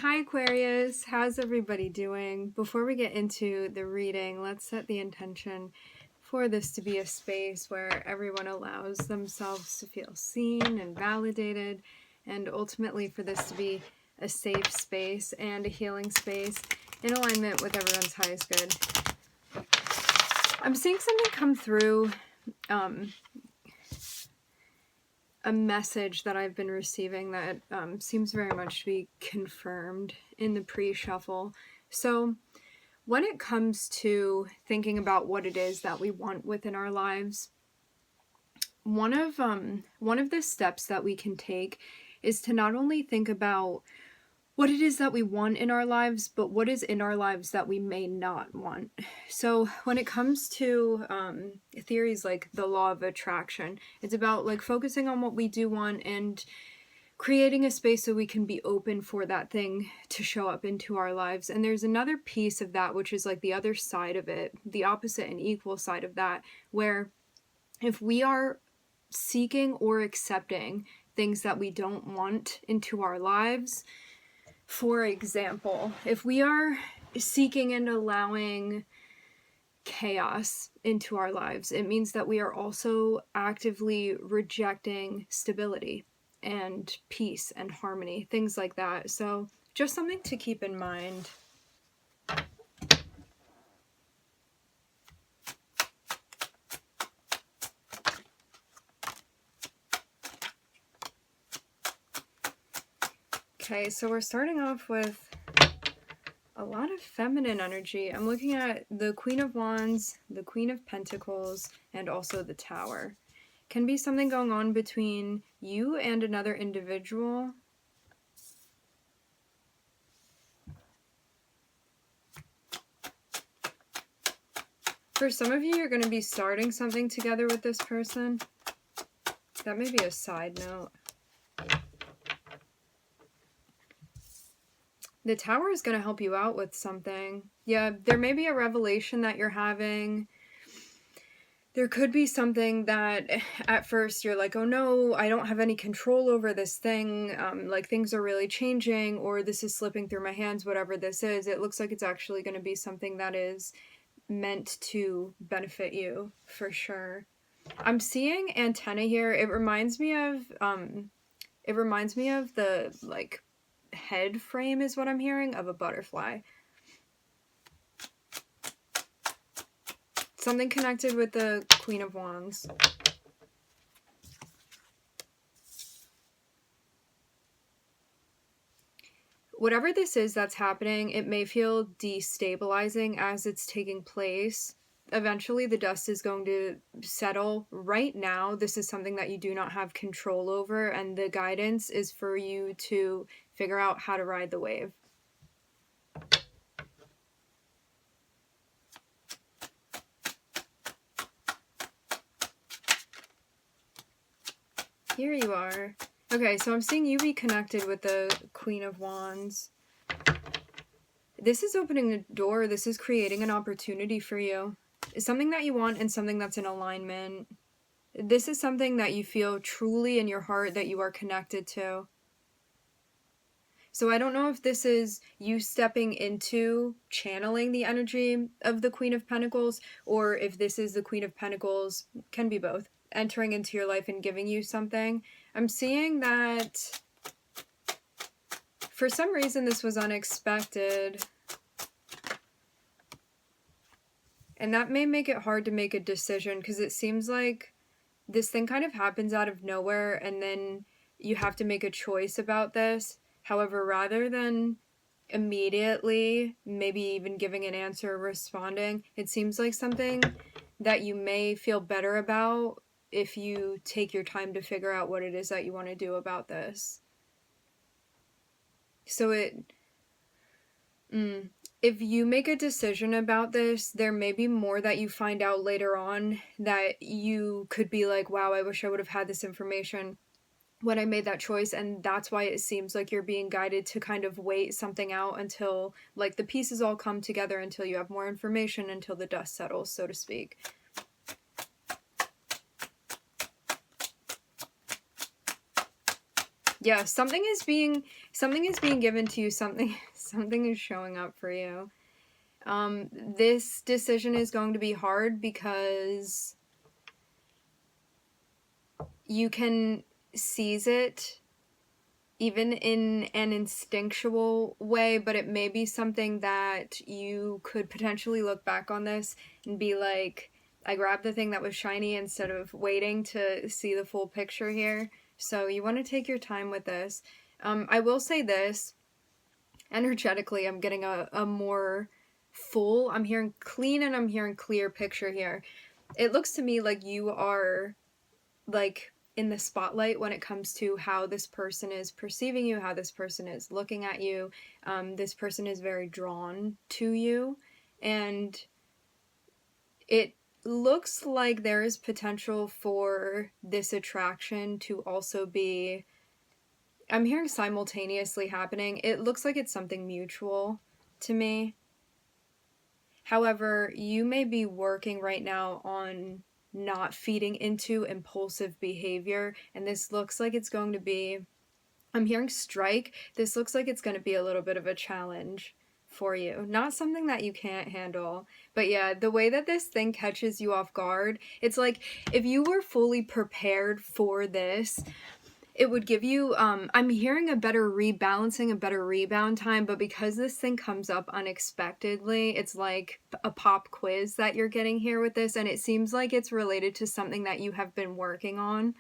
Hi Aquarius, how's everybody doing? Before we get into the reading, let's set the intention for this to be a space where everyone allows themselves to feel seen and validated, and ultimately for this to be a safe space and a healing space in alignment with everyone's highest good. I'm seeing something come through, a message that I've been receiving that seems very much to be confirmed in the pre-shuffle. So when it comes to thinking about what it is that we want within our lives, one of the steps that we can take is to not only think about what it is that we want in our lives, but what is in our lives that we may not want. So when it comes to theories like the law of attraction, it's about like focusing on what we do want and creating a space so we can be open for that thing to show up into our lives. And there's another piece of that, which is like the other side of it, the opposite and equal side of that, where if we are seeking or accepting things that we don't want into our lives, for example, if we are seeking and allowing chaos into our lives, it means that we are also actively rejecting stability and peace and harmony, things like that. So just something to keep in mind. Okay, so we're starting off with a lot of feminine energy. I'm looking at the Queen of Wands, the Queen of Pentacles, and also the Tower. Can be something going on between you and another individual. For some of you, you're going to be starting something together with this person. That may be a side note. The Tower is going to help you out with something. Yeah, there may be a revelation that you're having. There could be something that at first you're like, oh no, I don't have any control over this thing. Like things are really changing, or this is slipping through my hands, whatever this is. It looks like it's actually going to be something that is meant to benefit you for sure. I'm seeing antenna here. It reminds me of the like head frame is what I'm hearing of a butterfly. Something connected with the Queen of Wands. Whatever this is that's happening, it may feel destabilizing as it's taking place. Eventually the dust is going to settle. Right now, this is something that you do not have control over, and the guidance is for you to figure out how to ride the wave. Here you are. Okay, so I'm seeing you be connected with the Queen of Wands. This is opening a door. This is creating an opportunity for you. It's something that you want and something that's in alignment. This is something that you feel truly in your heart that you are connected to. So I don't know if this is you stepping into channeling the energy of the Queen of Pentacles, or if this is the Queen of Pentacles, can be both, entering into your life and giving you something. I'm seeing that for some reason this was unexpected. And that may make it hard to make a decision, because it seems like this thing kind of happens out of nowhere and then you have to make a choice about this. However, rather than immediately maybe even giving an answer or responding, it seems like something that you may feel better about if you take your time to figure out what it is that you want to do about this. So if you make a decision about this, there may be more that you find out later on that you could be like, wow, I wish I would have had this information when I made that choice. And that's why it seems like you're being guided to kind of wait something out until like the pieces all come together, until you have more information, until the dust settles, so to speak. Yeah, something is being given to you, something is showing up for you. This decision is going to be hard because you can seize it even in an instinctual way, but it may be something that you could potentially look back on this and be like, I grabbed the thing that was shiny instead of waiting to see the full picture here. So you want to take your time with this. I will say this, energetically, I'm getting a more full, I'm hearing clean and I'm hearing clear picture here. It looks to me like you are like in the spotlight when it comes to how this person is perceiving you, how this person is looking at you. This person is very drawn to you, and it looks like there is potential for this attraction to also be, I'm hearing simultaneously happening. It looks like it's something mutual to me. However, you may be working right now on not feeding into impulsive behavior, and this looks like it's going to be, I'm hearing strike. This looks like it's going to be a little bit of a challenge for you. Not something that you can't handle. But yeah, the way that this thing catches you off guard, it's like if you were fully prepared for this, it would give you, I'm hearing a better rebalancing, a better rebound time, but because this thing comes up unexpectedly, it's like a pop quiz that you're getting here with this, and it seems like it's related to something that you have been working on.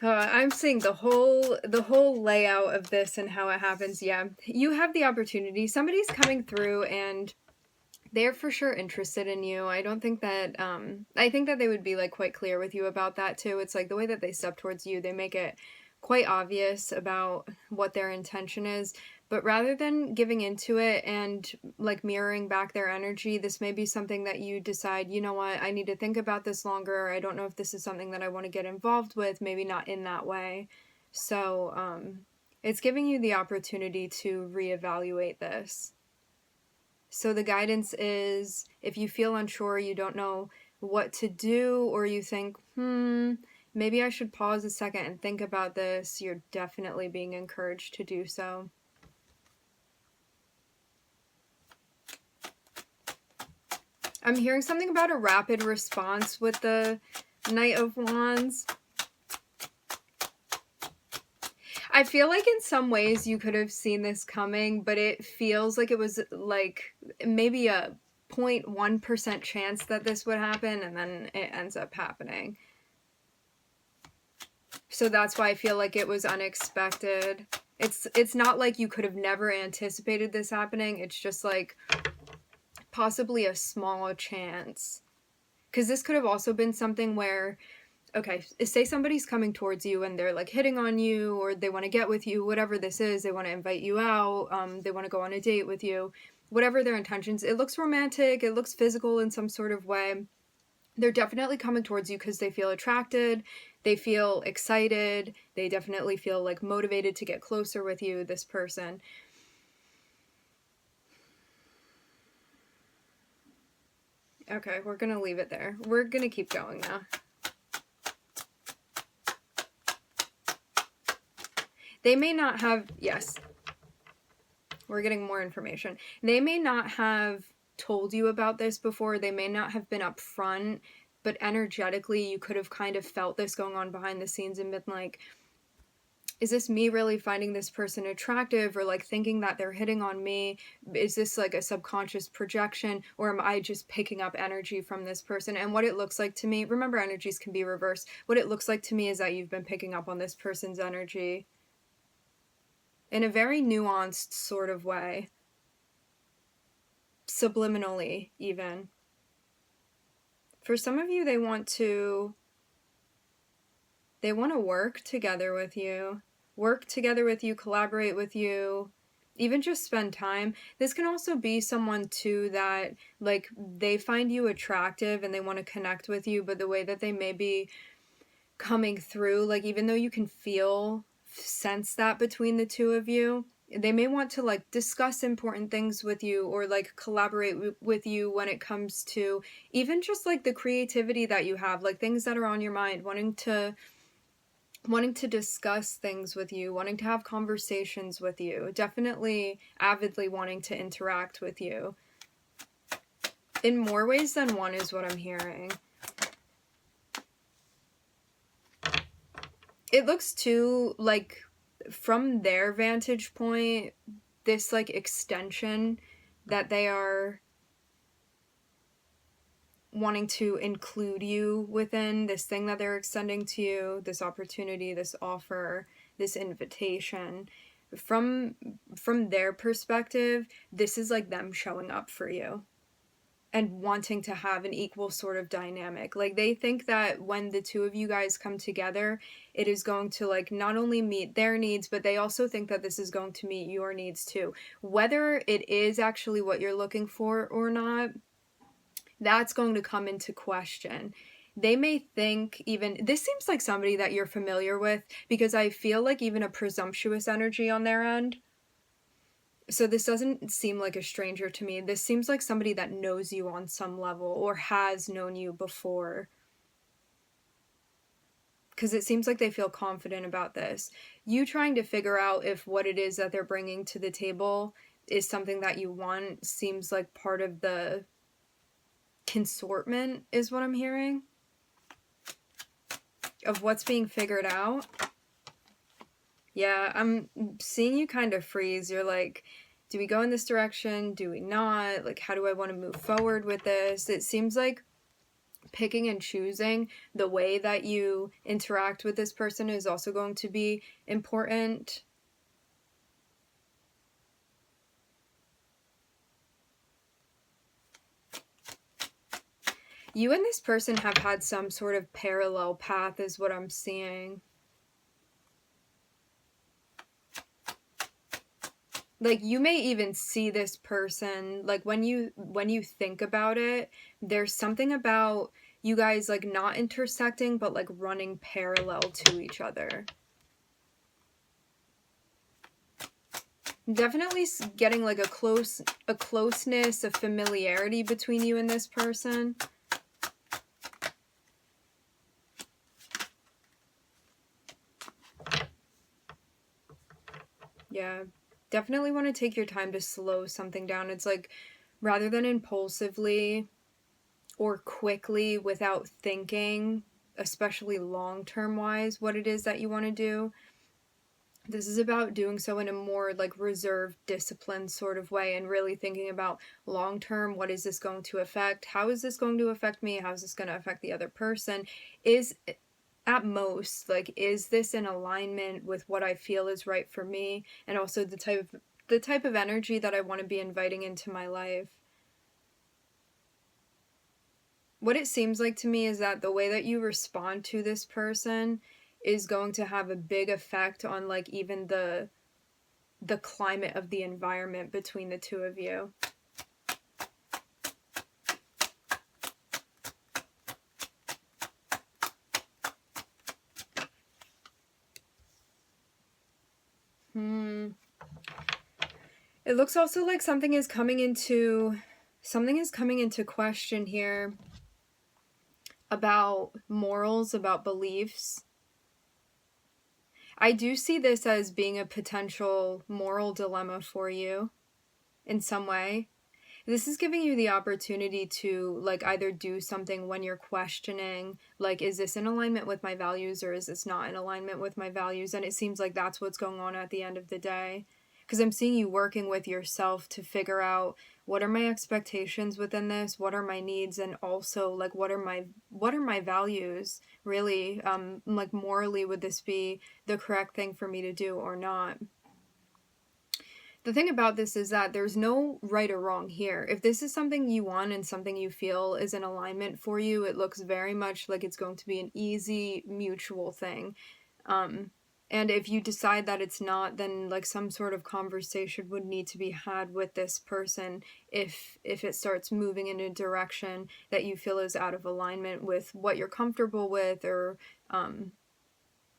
I'm seeing the whole layout of this and how it happens. Yeah, you have the opportunity. Somebody's coming through and they're for sure interested in you. I don't think that, I think that they would be like quite clear with you about that too. It's like the way that they step towards you, they make it quite obvious about what their intention is. But rather than giving into it and like mirroring back their energy, this may be something that you decide, you know what, I need to think about this longer. I don't know if this is something that I want to get involved with, maybe not in that way. So, it's giving you the opportunity to reevaluate this. So the guidance is, if you feel unsure, you don't know what to do, or you think, maybe I should pause a second and think about this, you're definitely being encouraged to do so. I'm hearing something about a rapid response with the Knight of Wands. I feel like in some ways you could have seen this coming, but it feels like it was like maybe a 0.1% chance that this would happen, and then it ends up happening. So that's why I feel like it was unexpected. It's not like you could have never anticipated this happening. It's just like possibly a small chance. Because this could have also been something where, okay, say somebody's coming towards you and they're like hitting on you, or they want to get with you, whatever this is, they want to invite you out, they want to go on a date with you, whatever their intentions. It looks romantic, it looks physical in some sort of way. They're definitely coming towards you because they feel attracted, they feel excited, they definitely feel like motivated to get closer with you, this person. Okay, we're gonna leave it there. We're gonna keep going now. They may not have, yes, we're getting more information. They may not have told you about this before. They may not have been upfront, but energetically you could have kind of felt this going on behind the scenes and been like, is this me really finding this person attractive, or like thinking that they're hitting on me? Is this like a subconscious projection, or am I just picking up energy from this person? And what it looks like to me, remember, energies can be reversed. What it looks like to me is that you've been picking up on this person's energy in a very nuanced sort of way. Subliminally, even. For some of you, they want to work together with you. Collaborate with you, even just spend time. This can also be someone too that like they find you attractive and they want to connect with you, but the way that they may be coming through, like even though you can feel sense that between the two of you. They may want to like discuss important things with you, or like collaborate with you when it comes to even just like the creativity that you have, like things that are on your mind, wanting to discuss things with you, wanting to have conversations with you, definitely avidly wanting to interact with you in more ways than one is what I'm hearing. It looks too like, from their vantage point, this like extension that they are wanting to include you within, this thing that they're extending to you, this opportunity, this offer, this invitation, from their perspective, this is like them showing up for you and wanting to have an equal sort of dynamic. Like, they think that when the two of you guys come together, it is going to like not only meet their needs, but they also think that this is going to meet your needs too. Whether it is actually what you're looking for or not, that's going to come into question. They may think, even, this seems like somebody that you're familiar with, because I feel like even a presumptuous energy on their end. So this doesn't seem like a stranger to me. This seems like somebody that knows you on some level, or has known you before. Because it seems like they feel confident about this. You trying to figure out if what it is that they're bringing to the table is something that you want seems like part of the consortment, is what I'm hearing, of what's being figured out. Yeah, I'm seeing you kind of freeze. You're like, do we go in this direction? Do we not? Like, how do I want to move forward with this? It seems like picking and choosing the way that you interact with this person is also going to be important. You and this person have had some sort of parallel path, is what I'm seeing. Like, you may even see this person, like, when you think about it, there's something about you guys like not intersecting, but like running parallel to each other. Definitely getting like a closeness, a familiarity between you and this person. Yeah, definitely want to take your time to slow something down. It's like, rather than impulsively or quickly without thinking, especially long-term wise, what it is that you want to do, this is about doing so in a more like reserved, disciplined sort of way, and really thinking about long-term, what is this going to affect? How is this going to affect me? How is this going to affect the other person? Is, at most, like, is this in alignment with what I feel is right for me, and also the type of energy that I want to be inviting into my life. What it seems like to me is that the way that you respond to this person is going to have a big effect on like even the climate of the environment between the two of you. It looks also like something is coming into question here about morals, about beliefs. I do see this as being a potential moral dilemma for you in some way. This is giving you the opportunity to like either do something when you're questioning, like, is this in alignment with my values, or is this not in alignment with my values? And it seems like that's what's going on at the end of the day. Because I'm seeing you working with yourself to figure out, what are my expectations within this? What are my needs? And also, like, what are my values? Really, like, morally, would this be the correct thing for me to do or not? The thing about this is that there's no right or wrong here. If this is something you want and something you feel is in alignment for you, it looks very much like it's going to be an easy, mutual thing. And if you decide that it's not, then like some sort of conversation would need to be had with this person if it starts moving in a direction that you feel is out of alignment with what you're comfortable with, or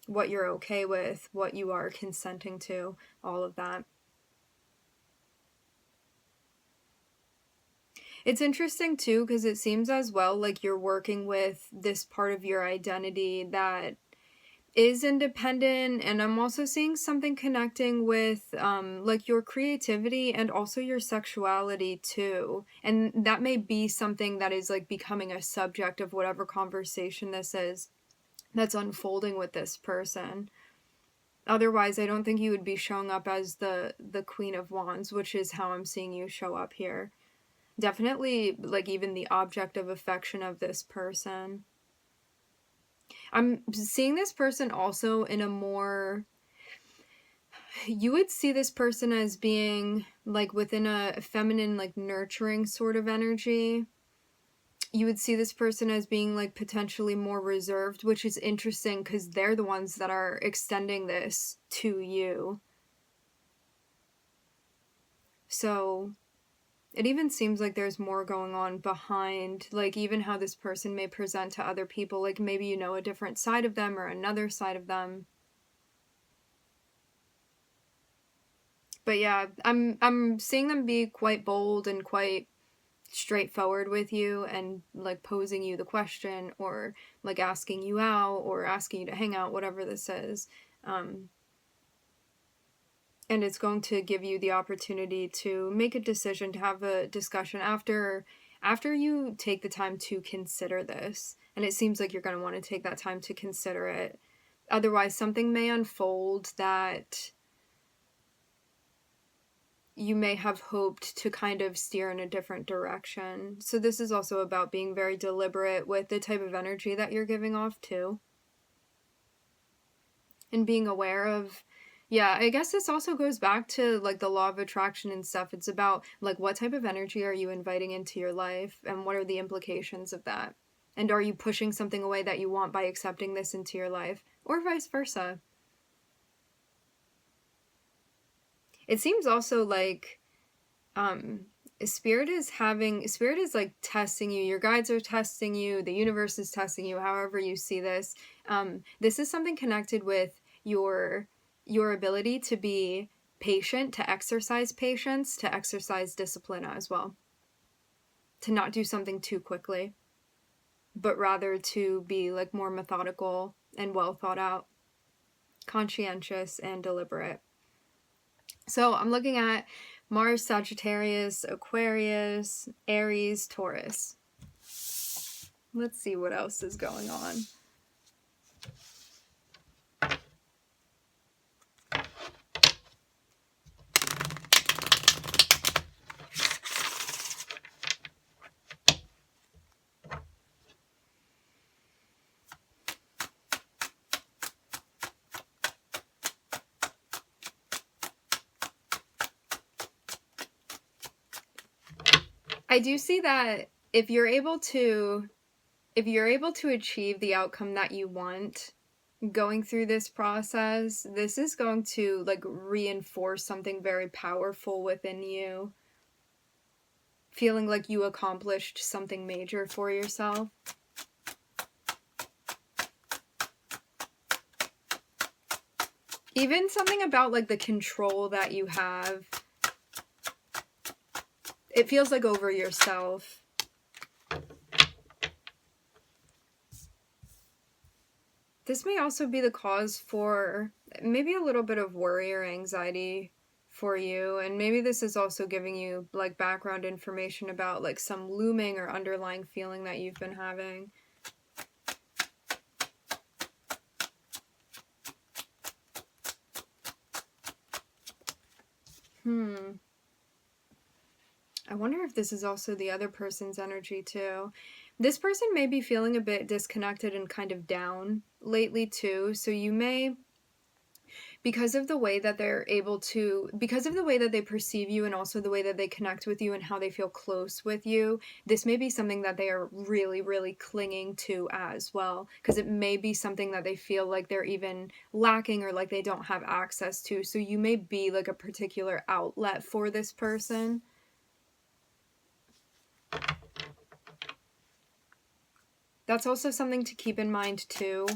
what you're okay with, what you are consenting to, all of that. It's interesting too, because it seems as well like you're working with this part of your identity that is independent, and I'm also seeing something connecting with like your creativity and also your sexuality too. And that may be something that is like becoming a subject of whatever conversation this is that's unfolding with this person. Otherwise, I don't think you would be showing up as the Queen of Wands, which is how I'm seeing you show up here. Definitely, like, even the object of affection of this person. I'm seeing this person also in a more... You would see this person as being, like, within a feminine, like, nurturing sort of energy. You would see this person as being, like, potentially more reserved, which is interesting because they're the ones that are extending this to you. So it even seems like there's more going on behind, like, even how this person may present to other people. Like, maybe you know a different side of them or another side of them. But yeah, I'm seeing them be quite bold and quite straightforward with you, and like posing you the question, or like asking you out or asking you to hang out, whatever this is. And it's going to give you the opportunity to make a decision, to have a discussion after you take the time to consider this. And it seems like you're going to want to take that time to consider it. Otherwise, something may unfold that you may have hoped to kind of steer in a different direction. So this is also about being very deliberate with the type of energy that you're giving off too. And being aware of... Yeah, I guess this also goes back to like the law of attraction and stuff. It's about like what type of energy are you inviting into your life, and what are the implications of that? And are you pushing something away that you want by accepting this into your life, or vice versa? It seems also like spirit is like testing you. Your guides are testing you, the universe is testing you, however you see this. This is something connected with your ability to be patient, to exercise patience, to exercise discipline as well, to not do something too quickly, but rather to be like more methodical and well thought out, conscientious and deliberate. So I'm looking at Mars, Sagittarius, Aquarius, Aries, Taurus. Let's see what else is going on. I do see that if you're able to achieve the outcome that you want going through this process, this is going to like reinforce something very powerful within you. Feeling like you accomplished something major for yourself. Even something about like the control that you have. It feels like over yourself. This may also be the cause for maybe a little bit of worry or anxiety for you, and maybe this is also giving you like background information about like some looming or underlying feeling that you've been having. I wonder if this is also the other person's energy too. This person may be feeling a bit disconnected and kind of down lately too, so you may, because of the way that they perceive you, and also the way that they connect with you and how they feel close with you, this may be something that they are really, really clinging to as well, because it may be something that they feel like they're even lacking or like they don't have access to. So you may be like a particular outlet for this person. That's also something to keep in mind too.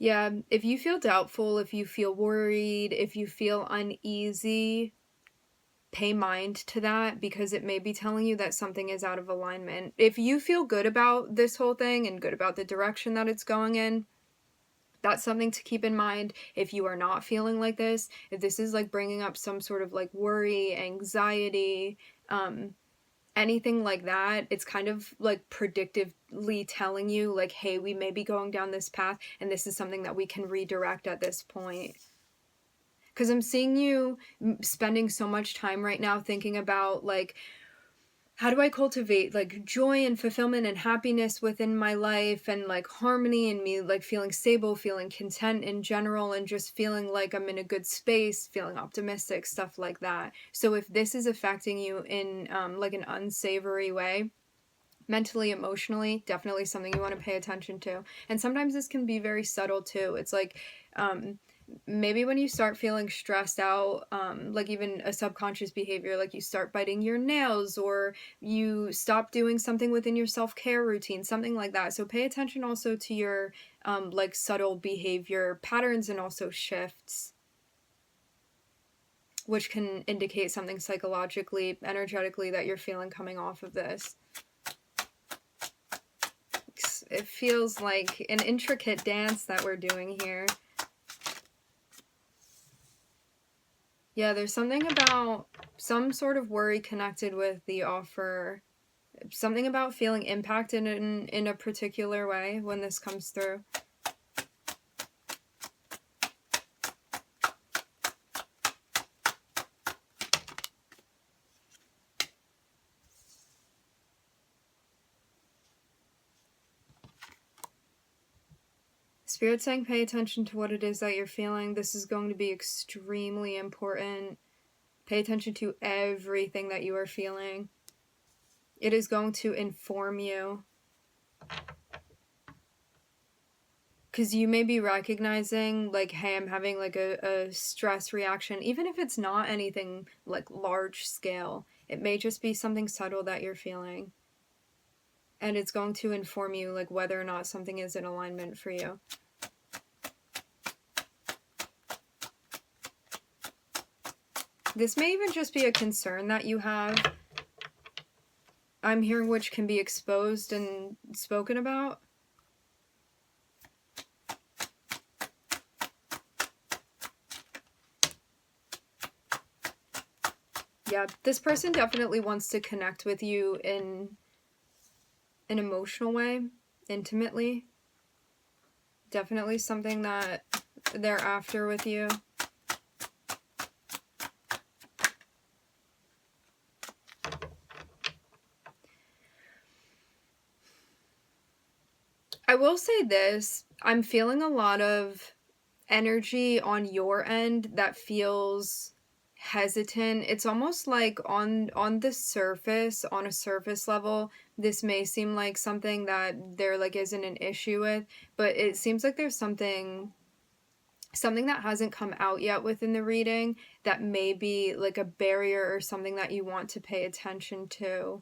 Yeah, if you feel doubtful, if you feel worried, if you feel uneasy, pay mind to that, because it may be telling you that something is out of alignment. If you feel good about this whole thing and good about the direction that it's going in, that's something to keep in mind. If you are not feeling like this, if this is like bringing up some sort of like worry, anxiety, anything like that, it's kind of like predictively telling you like, hey, we may be going down this path and this is something that we can redirect at this point. Because I'm seeing you spending so much time right now thinking about like, how do I cultivate like joy and fulfillment and happiness within my life, and like harmony, and me like feeling stable, feeling content in general, and just feeling like I'm in a good space, feeling optimistic, stuff like that. So if this is affecting you in like an unsavory way, mentally, emotionally, definitely something you want to pay attention to. And sometimes this can be very subtle too. It's like maybe when you start feeling stressed out, like even a subconscious behavior, like you start biting your nails, or you stop doing something within your self-care routine, something like that. So pay attention also to your like subtle behavior patterns and also shifts, which can indicate something psychologically, energetically, that you're feeling coming off of this. It feels like an intricate dance that we're doing here. Yeah, there's something about some sort of worry connected with the offer. Something about feeling impacted in a particular way when this comes through. Spirit's saying pay attention to what it is that you're feeling. This is going to be extremely important. Pay attention to everything that you are feeling. It is going to inform you. Because you may be recognizing, like, hey, I'm having, like, a stress reaction. Even if it's not anything, like, large scale. It may just be something subtle that you're feeling. And it's going to inform you, like, whether or not something is in alignment for you. This may even just be a concern that you have, I'm hearing, which can be exposed and spoken about. Yeah, this person definitely wants to connect with you in an emotional way, intimately. Definitely something that they're after with you. I will say this, I'm feeling a lot of energy on your end that feels hesitant. It's almost like on the surface, on a surface level, this may seem like something that there like isn't an issue with, but it seems like there's something that hasn't come out yet within the reading that may be like a barrier or something that you want to pay attention to,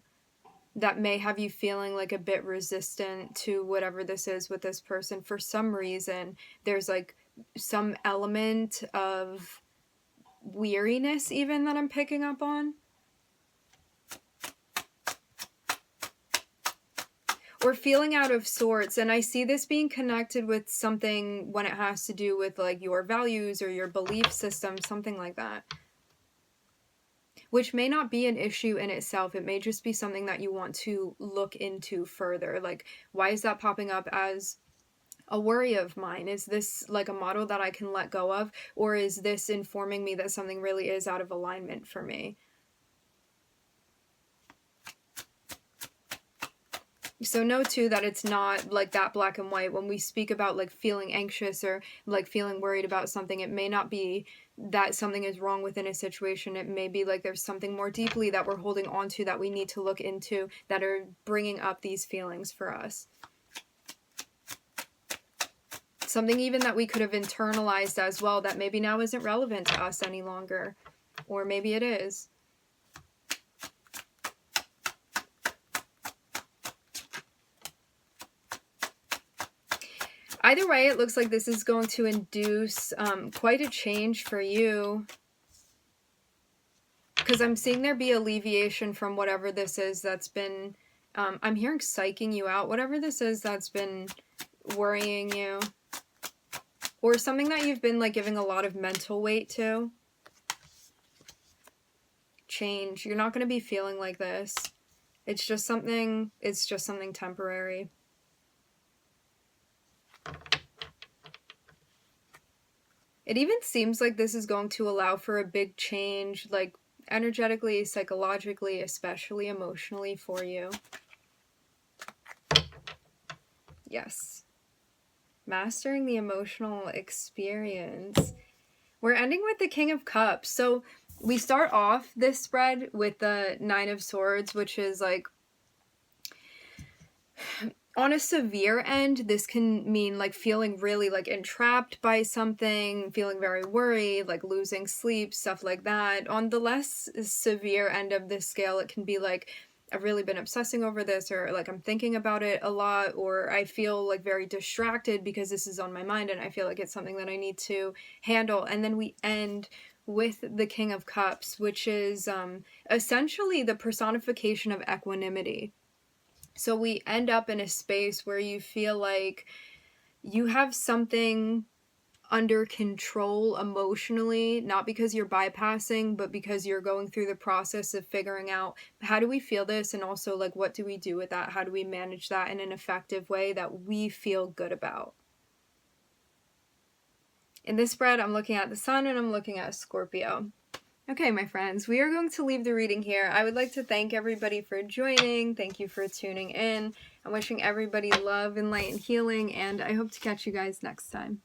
that may have you feeling like a bit resistant to whatever this is with this person. For some reason, there's like some element of weariness even that I'm picking up on. Or feeling out of sorts. And I see this being connected with something when it has to do with like your values or your belief system, something like that. Which may not be an issue in itself. It may just be something that you want to look into further. Like, why is that popping up as a worry of mine? Is this like a model that I can let go of? Or is this informing me that something really is out of alignment for me? So know too that it's not like that black and white. When we speak about like feeling anxious or like feeling worried about something, it may not be that something is wrong within a situation. It may be like there's something more deeply that we're holding on to that we need to look into that are bringing up these feelings for us. Something even that we could have internalized as well that maybe now isn't relevant to us any longer. Or maybe it is. Either way, it looks like this is going to induce quite a change for you. Because I'm seeing there be alleviation from whatever this is that's been... I'm hearing psyching you out. Whatever this is that's been worrying you. Or something that you've been like giving a lot of mental weight to. Change. You're not going to be feeling like this. It's just something temporary. It even seems like this is going to allow for a big change, like energetically, psychologically, especially emotionally for you. Yes. Mastering the emotional experience. We're ending with the King of Cups. So we start off this spread with the Nine of Swords, which is like, on a severe end, this can mean like feeling really like entrapped by something, feeling very worried, like losing sleep, stuff like that. On the less severe end of this scale, it can be like, I've really been obsessing over this, or like I'm thinking about it a lot, or I feel like very distracted because this is on my mind and I feel like it's something that I need to handle. And then we end with the King of Cups, which is essentially the personification of equanimity. So we end up in a space where you feel like you have something under control emotionally, not because you're bypassing, but because you're going through the process of figuring out, how do we feel this, and also like what do we do with that? How do we manage that in an effective way that we feel good about? In this spread, I'm looking at the Sun and I'm looking at Scorpio. Okay, my friends, we are going to leave the reading here. I would like to thank everybody for joining. Thank you for tuning in. I'm wishing everybody love and light and healing, and I hope to catch you guys next time.